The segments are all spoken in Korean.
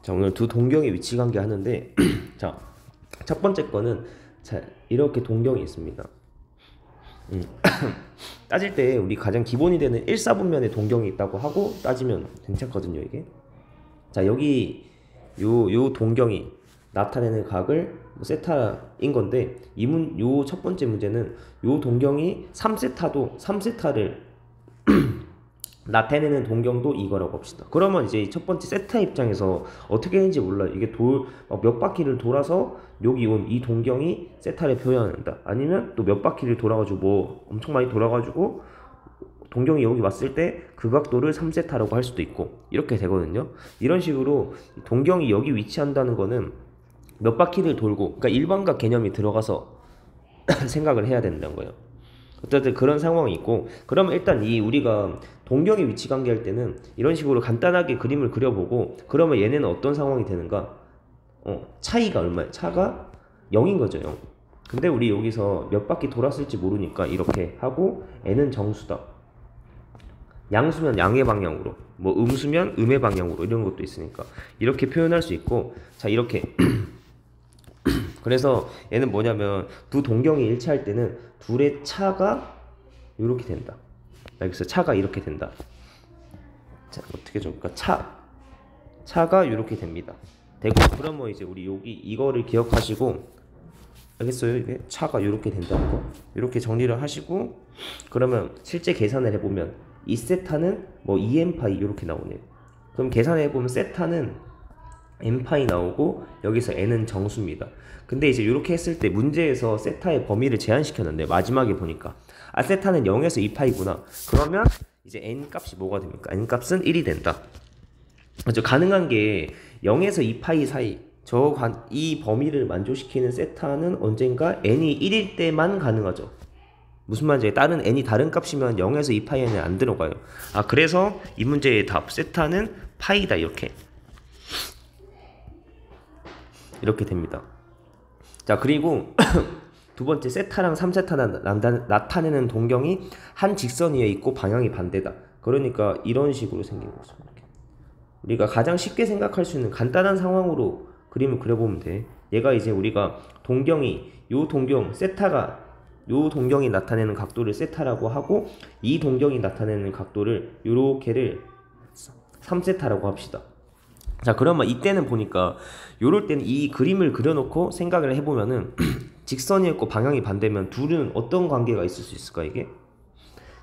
자, 오늘 두 동경의 위치 관계 하는데 자, 첫 번째 거는 자, 이렇게 동경이 있습니다. 따질 때 우리 가장 기본이 되는 1사분면의 동경이 있다고 하고 따지면 괜찮거든요, 이게. 자, 여기 요 동경이 나타내는 각을 세타인 건데 요 첫 번째 문제는 요 동경이 3세타도 3세타를 나타내는 동경도 이거라고 합시다. 그러면 이제 첫 번째 세타 입장에서 어떻게 했는지 몰라요. 이게 몇 바퀴를 돌아서 여기 온 이 동경이 세타를 표현한다. 아니면 또 몇 바퀴를 돌아가지고 뭐 엄청 많이 돌아가지고 동경이 여기 왔을 때 그 각도를 3세타라고 할 수도 있고 이렇게 되거든요. 이런 식으로 동경이 여기 위치한다는 거는 몇 바퀴를 돌고, 그러니까 일반각 개념이 들어가서 생각을 해야 된다는 거예요. 어쨌든 그런 상황이 있고, 그러면 일단 이 우리가 동경의 위치 관계할 때는 이런 식으로 간단하게 그림을 그려보고, 그러면 얘네는 어떤 상황이 되는가? 차이가 얼마야? 차가 0인 거죠, 0. 근데 우리 여기서 몇 바퀴 돌았을지 모르니까 이렇게 하고, n은 정수다. 양수면 양의 방향으로, 뭐 음수면 음의 방향으로, 이런 것도 있으니까 이렇게 표현할 수 있고, 자, 이렇게 그래서 얘는 뭐냐면 두 동경이 일치할 때는 둘의 차가 이렇게 된다. 여기서 차가 이렇게 된다. 자, 어떻게 적을까? 차가 이렇게 됩니다. 되고, 그러면 이제 우리 여기 이거를 기억하시고, 알겠어요? 이게 차가 이렇게 된다는 거. 이렇게 정리를 하시고, 그러면 실제 계산을 해보면 이 세타는 뭐 2n파이 이렇게 나오네요. 그럼 계산해보면 세타는 n파이 나오고 여기서 n은 정수입니다. 근데 이제 이렇게 했을 때 문제에서 세타의 범위를 제한시켰는데 마지막에 보니까 세타는 0에서 2파이구나. 그러면 이제 n 값이 뭐가 됩니까? n 값은 1이 된다. 그렇죠? 가능한 게 0에서 2파이 사이 이 범위를 만족시키는 세타는 언젠가 n이 1일 때만 가능하죠. 무슨 말인지, n이 다른 값이면 0에서 2파이에는 안 들어가요. 그래서 이 문제의 답 세타는 파이다, 이렇게 됩니다. 자, 그리고 두 번째, 세타랑 3세타 나타내는 동경이 한 직선 위에 있고 방향이 반대다. 그러니까 이런 식으로 생긴 거죠. 우리가 가장 쉽게 생각할 수 있는 간단한 상황으로 그림을 그려보면 돼. 얘가 이제 우리가 동경이 요 동경이 나타내는 각도를 세타라고 하고, 이 동경이 나타내는 각도를 요렇게를 3세타라고 합시다. 자, 그러면 이때는 보니까 요럴 때는 이 그림을 그려놓고 생각을 해보면은 직선이 있고 방향이 반대면 둘은 어떤 관계가 있을 수 있을까? 이게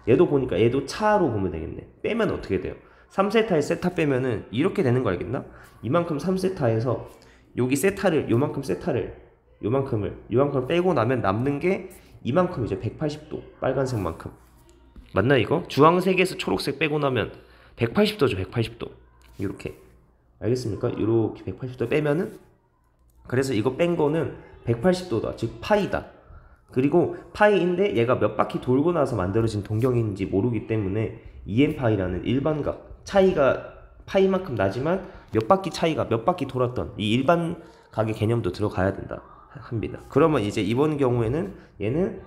얘도 보니까 얘도 차로 보면 되겠네. 빼면 어떻게 돼요? 3세타에 세타 빼면은 이렇게 되는 거 알겠나? 이만큼 3세타에서 여기 세타를 요만큼을 빼고 나면 남는 게 이만큼이죠. 180도 빨간색만큼. 맞나 이거? 주황색에서 초록색 빼고 나면 180도죠. 180도. 이렇게. 알겠습니까? 이렇게 180도 빼면은, 그래서 이거 뺀 거는 180도다. 즉 파이다. 그리고 파이인데 얘가 몇 바퀴 돌고 나서 만들어진 동경인지 모르기 때문에 2n파이라는 일반각 차이가 파이만큼 나지만 몇 바퀴 돌았던 이 일반각의 개념도 들어가야 된다 합니다. 그러면 이제 이번 경우에는 얘는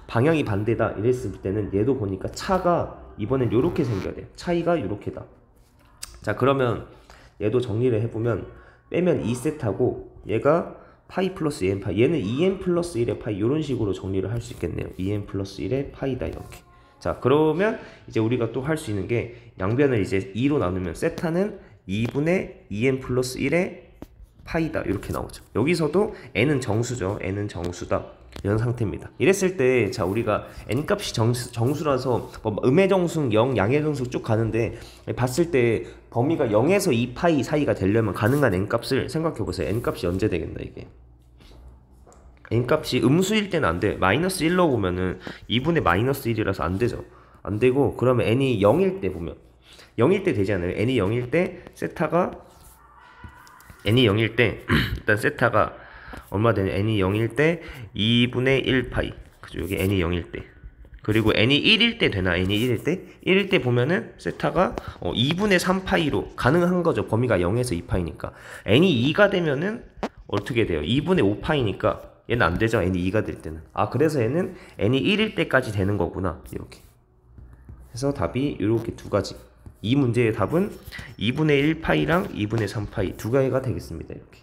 방향이 반대다 이랬을 때는 얘도 보니까 차가 이번엔 요렇게 생겨야 돼. 차이가 요렇게다. 자, 그러면 얘도 정리를 해보면 빼면 2세타고 얘가 파이 플러스 2n파이, 얘는 2n 플러스 1의 파이, 이런 식으로 정리를 할 수 있겠네요. 2n 플러스 1의 파이다, 이렇게. 자, 그러면 이제 우리가 또 할 수 있는 게 양변을 이제 2로 나누면 세타는 2분의 2n 플러스 1의 파이다, 이렇게 나오죠. 여기서도 n은 정수죠. n은 정수다, 이런 상태입니다. 이랬을 때, 자, 우리가 n값이 정수라서 뭐 음의 정수, 0, 양의 정수 쭉 가는데 봤을 때 범위가 0에서 2파이 사이가 되려면 가능한 n값을 생각해보세요. n값이 언제 되겠나, 이게. n값이 음수일 때는 안 돼. 마이너스 1로 보면은 2분의 마이너스 1이라서 안 되죠. 안 되고, 그러면 n이 0일 때 보면 0일 때 되지 않아요? n이 0일 때 일단 세타가 얼마 되냐? n이 0일 때 2분의 1파이. 그죠? 여기 n이 0일 때. 그리고 n이 1일 때 되나? n이 1일 때? 1일 때 보면은 세타가 2분의 3파이로 가능한 거죠. 범위가 0에서 2파이니까. n이 2가 되면은 어떻게 돼요? 2분의 5파이니까 얘는 안 되죠. n이 2가 될 때는. 그래서 얘는 n이 1일 때까지 되는 거구나. 이렇게. 그래서 답이 이렇게 두 가지. 이 문제의 답은 2분의 1 파이랑 2분의 3 파이 두 개가 되겠습니다. 이렇게.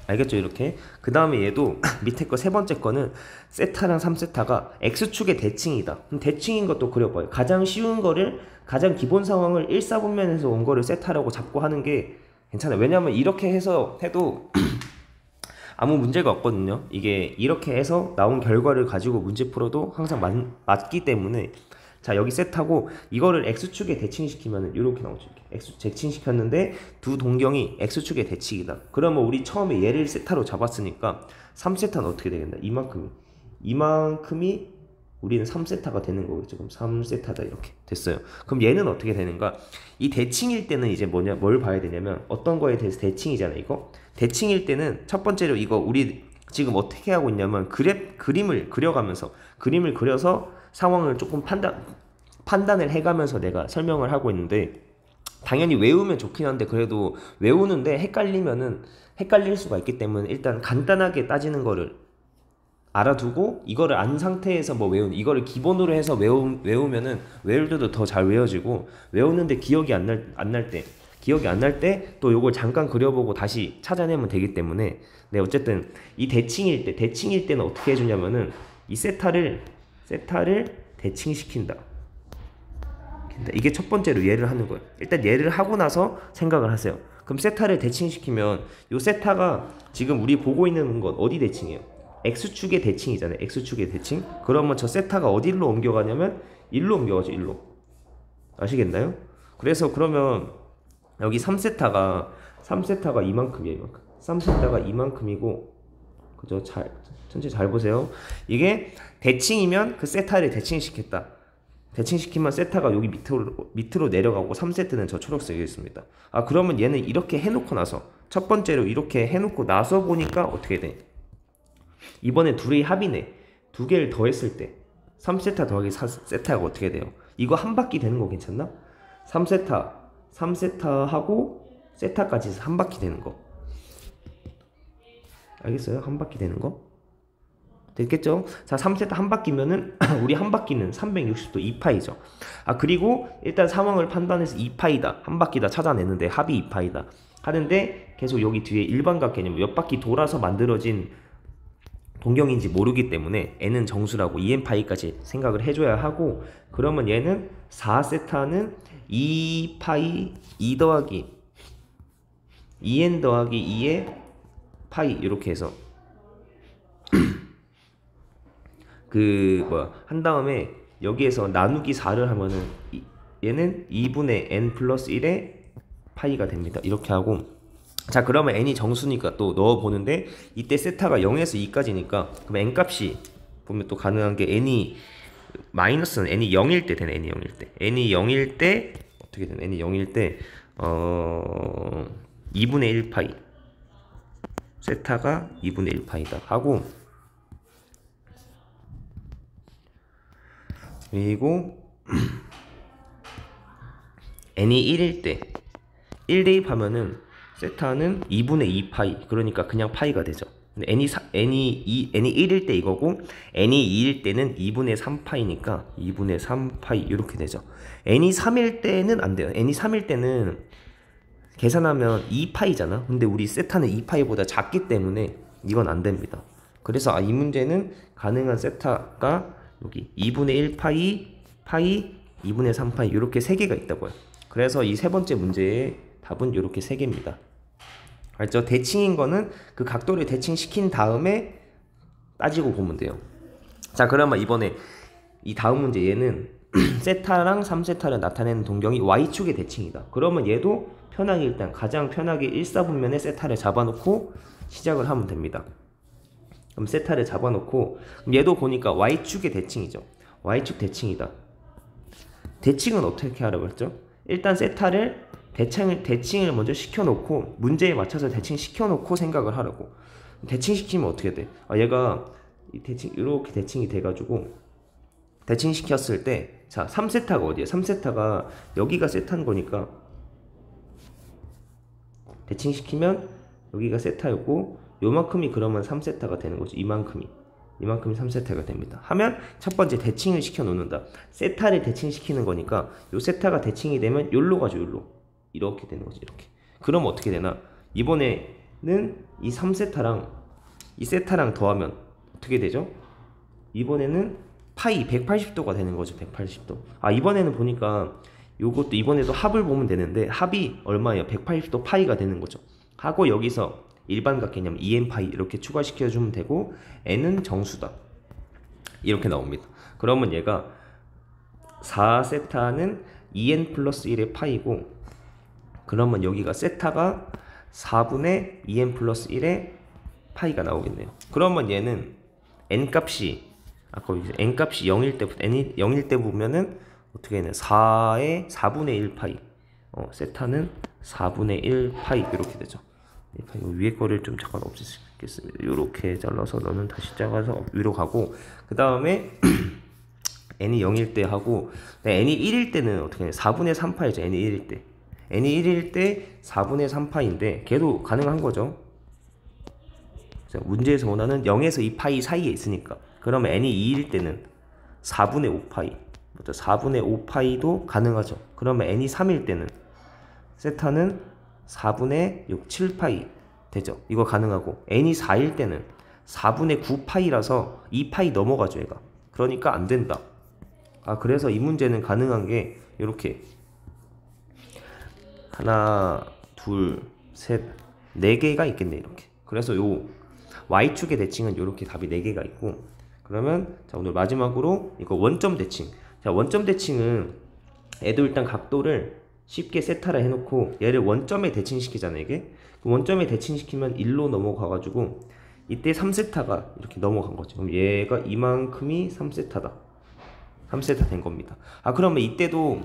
알겠죠? 이렇게. 그 다음에 얘도 밑에 거 세 번째 거는 세타랑 3세타가 x축의 대칭이다. 그럼 대칭인 것도 그려봐요. 가장 쉬운 거를, 가장 기본 상황을 1사분면에서 온 거를 세타라고 잡고 하는 게 괜찮아요. 왜냐면 이렇게 해서 해도 아무 문제가 없거든요. 이게 이렇게 해서 나온 결과를 가지고 문제 풀어도 항상 맞기 때문에. 자, 여기 세타고 이거를 x축에 대칭시키면 이렇게 나오죠. x 대칭시켰는데 두 동경이 x축의 대칭이다. 그러면 우리 처음에 얘를 세타로 잡았으니까 3세타는 어떻게 되겠나? 이만큼이 우리는 3세타가 되는 거겠죠. 그럼 3세타다 이렇게 됐어요. 그럼 얘는 어떻게 되는가? 이 대칭일 때는 이제 뭘 봐야 되냐면 어떤 거에 대해서 대칭이잖아요. 이거 대칭일 때는 첫 번째로 이거 우리 지금 어떻게 하고 있냐면 그림을 그려서 상황을 조금 판단을 해가면서 내가 설명을 하고 있는데, 당연히 외우면 좋긴 한데 그래도 외우는데 헷갈릴 수가 있기 때문에 일단 간단하게 따지는 거를 알아두고 이거를 안 상태에서 이거를 기본으로 해서 외우면은 외울 때도 더 잘 외워지고, 외우는데 기억이 안 날 때 또 요걸 잠깐 그려보고 다시 찾아내면 되기 때문에. 네, 어쨌든 이 대칭일 때는 어떻게 해주냐면은 이 세타를 대칭시킨다. 이게 첫 번째로 얘를 하는 거예요. 일단 얘를 하고 나서 생각을 하세요. 그럼 세타를 대칭시키면 요 세타가 지금 우리 보고 있는 건 어디 대칭이에요? x축의 대칭이잖아요. x축의 대칭. 그러면 저 세타가 어디로 옮겨가냐면 일로 옮겨가죠. 일로. 아시겠나요? 그래서 그러면 여기 3세타가 이만큼이에요. 이만큼. 3세타가 이만큼이고, 그죠? 천천히 잘 보세요. 이게 대칭이면 그 세타를 대칭시켰다. 대칭시키면 세타가 여기 밑으로 내려가고 3세트는 저 초록색에 있습니다. 아, 그러면 얘는 이렇게 해놓고 나서, 첫 번째로 이렇게 해놓고 나서 보니까 어떻게 돼? 이번에 둘의 합이네. 두 개를 더했을 때 3세타 더하기 4세타가 어떻게 돼요? 이거 한 바퀴 되는 거 괜찮나? 3세타 하고 세타까지 해서 한 바퀴 되는 거. 알겠어요? 한 바퀴 되는 거? 됐겠죠? 자, 3세타 한 바퀴면은 우리 한 바퀴는 360도 2파이죠. 아, 그리고 일단 상황을 판단해서 2파이다. 한 바퀴다 찾아냈는데 합이 2파이다. 하는데 계속 여기 뒤에 일반각 개념, 몇 바퀴 돌아서 만들어진 동경인지 모르기 때문에 n은 정수라고 2n파이까지 생각을 해줘야 하고, 그러면 얘는 4세타는 2파이 2 더하기 2n 더하기 2의 파이 이렇게 해서 한 다음에 여기에서 나누기 4를 하면은 얘는 2분의 n 플러스 1의 파이가 됩니다. 이렇게 하고, 자, 그러면 n이 정수니까 또 넣어보는데 이때 세타가 0에서 2까지니까 그럼 n 값이 보면 또 가능한 게 마이너스는 n이 0일 때 되네. n이 0일 때 어떻게 되나? n이 0일 때 2분의 1파이, 세타가 2분의 1파이다 하고, 그리고 n이 1일 때 1 대입하면은 세타는 2분의 2파이, 그러니까 그냥 파이가 되죠. 근데 n이 1일 때 이거고 n이 2일 때는 2분의 3파이니까 2분의 3파이 이렇게 되죠. n이 3일 때는 안 돼요. n이 3일 때는 계산하면 2파이잖아. 근데 우리 세타는 2파이보다 작기 때문에 이건 안 됩니다. 그래서 이 문제는 가능한 세타가 여기 2분의 1파이, 파이, 2분의 3파이 이렇게 세 개가 있다고요. 그래서 이 세 번째 문제의 답은 이렇게 세 개입니다. 알죠? 대칭인 거는 그 각도를 대칭시킨 다음에 따지고 보면 돼요. 자, 그러면 이번에 이 다음 문제, 얘는 세타랑 3세타를 나타내는 동경이 y축의 대칭이다. 그러면 얘도 편하게 일단 가장 편하게 1사분면에 세타를 잡아놓고 시작을 하면 됩니다. 그럼 세타를 잡아놓고, 그럼 얘도 보니까 y축의 대칭이죠. y축 대칭이다. 대칭은 어떻게 하라고 했죠? 일단 세타를 대칭을 먼저 시켜놓고 문제에 맞춰서 대칭시켜놓고 생각을 하라고. 대칭시키면 어떻게 돼? 얘가 이렇게 대칭이 돼가지고 대칭시켰을 때, 자, 3세타가 어디야? 3세타가 여기가 세타인 거니까 대칭시키면 여기가 세타였고 요만큼이 그러면 3세타가 되는 거죠. 이만큼이. 이만큼이 3세타가 됩니다. 하면 첫 번째 대칭을 시켜 놓는다. 세타를 대칭시키는 거니까 요 세타가 대칭이 되면 요로 가죠. 요로 이렇게 되는 거죠. 이렇게. 그럼 어떻게 되나? 이번에는 이 3세타랑 이 세타랑 더하면 어떻게 되죠? 이번에는 파이 180도가 되는 거죠. 180도. 아, 이번에는 보니까 요것도 이번에도 합을 보면 되는데 합이 얼마예요? 180도 파이가 되는 거죠. 하고 여기서 일반각 개념 2n 파이 이렇게 추가시켜 주면 되고 n은 정수다. 이렇게 나옵니다. 그러면 얘가 4세타는 2n 플러스 1의 파이고, 그러면 여기가 세타가 4분의 2n 플러스 1의 파이가 나오겠네요. 그러면 얘는 n 값이 아까 여기서 n 값이 0일 때부터 n이 0일 때 보면은 어떻게 되냐? 4의 4분의 1 파이. 세타는 4분의 1 파이 이렇게 되죠. 위에 거를 좀 잠깐 없애겠습니다. 이렇게 잘라서 너는 다시 작아서 위로 가고, 그 다음에 n이 0일 때 하고, n이 1일 때는 어떻게 해요? 4분의 3파이죠. n이 1일 때. n이 1일 때 4분의 3파인데 걔도 가능한 거죠. 문제에서 원하는 0에서 2파이 사이에 있으니까. 그러면 n이 2일 때는 4분의 5파이. 4분의 5파이도 가능하죠. 그러면 n이 3일 때는 세타는 4분의 6, 7파이 되죠. 이거 가능하고, n이 4일 때는 4분의 9파이라서 2파이 넘어가죠, 얘가. 그러니까 안 된다. 아, 그래서 이 문제는 가능한 게 이렇게 하나, 둘, 셋, 네 개가 있겠네, 이렇게. 그래서 요 y축의 대칭은 이렇게 답이 4개가 있고, 그러면 자, 오늘 마지막으로 이거 원점 대칭. 자, 원점 대칭은 애도 일단 각도를 쉽게 세타를 해놓고 얘를 원점에 대칭시키잖아요. 이게 그 원점에 대칭시키면 1로 넘어가가지고 이때 3세타가 이렇게 넘어간 거죠. 그럼 얘가 이만큼이 3세타다. 3세타 된 겁니다. 아, 그러면 이때도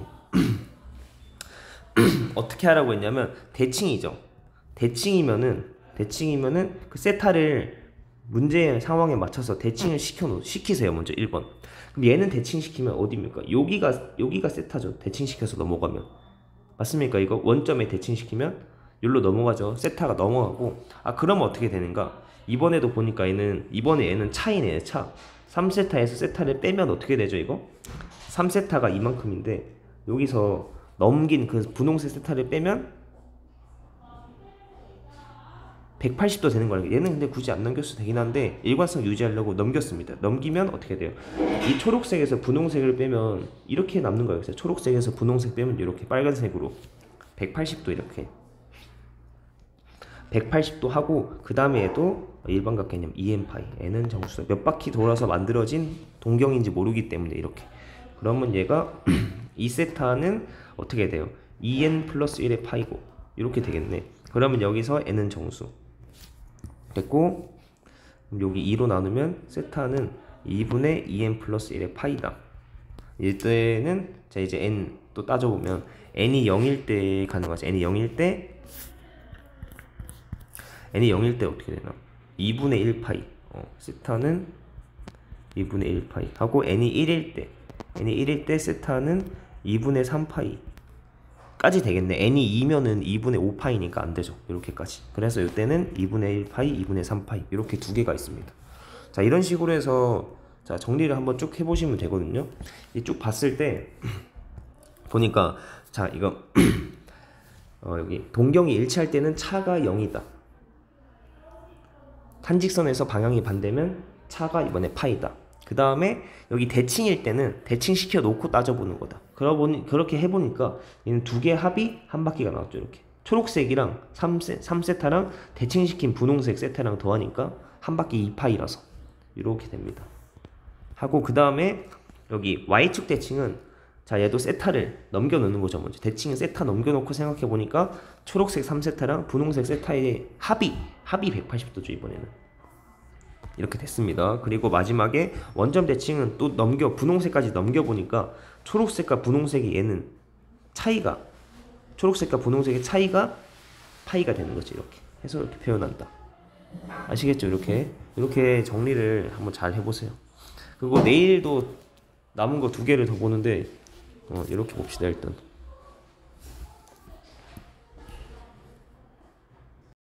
어떻게 하라고 했냐면 대칭이죠. 대칭이면은 그 세타를 문제의 상황에 맞춰서 대칭을 시키세요. 먼저 1번. 그럼 얘는 대칭시키면 어디입니까? 여기가 세타죠. 대칭시켜서 넘어가면. 맞습니까? 이거 원점에 대칭시키면 여기로 넘어가죠. 세타가 넘어가고. 아, 그러면 어떻게 되는가? 이번에도 보니까 이번에 얘는 차이네요. 차. 3세타에서 세타를 빼면 어떻게 되죠, 이거? 3세타가 이만큼인데 여기서 넘긴 그 분홍색 세타를 빼면 180도 되는 거예요. 얘는 근데 굳이 안 넘겼어도 되긴 한데 일관성 유지하려고 넘겼습니다. 넘기면 어떻게 돼요? 이 초록색에서 분홍색을 빼면 이렇게 남는 거예요. 그래서 초록색에서 분홍색 빼면 이렇게 빨간색으로 180도 이렇게 180도 하고, 그 다음에 얘도 일반각 개념 2n파이, n은 정수, 몇 바퀴 돌아서 만들어진 동경인지 모르기 때문에 이렇게. 그러면 얘가 2세타는 어떻게 돼요? 2n 플러스 1의 파이고 이렇게 되겠네. 그러면 여기서 n은 정수 됐고, 여기 2로 나누면 세타는 2분의 2n 플러스 1의 파이다. 이때는 자, 이제 n 또 따져보면 n이 0일 때 가능하지. n이 0일 때 어떻게 되나? 2분의 1파이. 세타는 2분의 1파이 하고, n이 1일 때 세타는 2분의 3파이 까지 되겠네. n이 2면은 2분의 5파이니까 안 되죠. 이렇게까지. 그래서 이때는 2분의 1파이, 2분의 3파이 이렇게 두 개가 있습니다. 자, 이런 식으로 해서 자, 정리를 한번 쭉 해보시면 되거든요. 이 쭉 봤을 때 보니까 자, 이거 여기 동경이 일치할 때는 차가 0이다. 탄직선에서 방향이 반대면 차가 이번에 파이다. 그 다음에 여기 대칭일 때는 대칭시켜 놓고 따져보는 거다. 그렇게 해보니까 얘는 두 개의 합이 한 바퀴가 나왔죠. 이렇게 초록색이랑 3세타랑 대칭시킨 분홍색 세타랑 더하니까 한 바퀴 2파이라서 이렇게 됩니다. 하고, 그 다음에 여기 Y축 대칭은 자, 얘도 세타를 넘겨 놓는 거죠. 먼저 대칭은 세타 넘겨 놓고 생각해 보니까 초록색 3세타랑 분홍색 세타의 합이 180도죠. 이번에는 이렇게 됐습니다. 그리고 마지막에 원점 대칭은 또 분홍색까지 넘겨 보니까 초록색과 분홍색이 얘는 차이가, 초록색과 분홍색의 차이가 파이가 되는 거지. 이렇게 해서 이렇게 표현한다. 아시겠죠? 이렇게 정리를 한번 잘 해보세요. 그리고 내일도 남은 거 2개를 더 보는데 이렇게 봅시다. 일단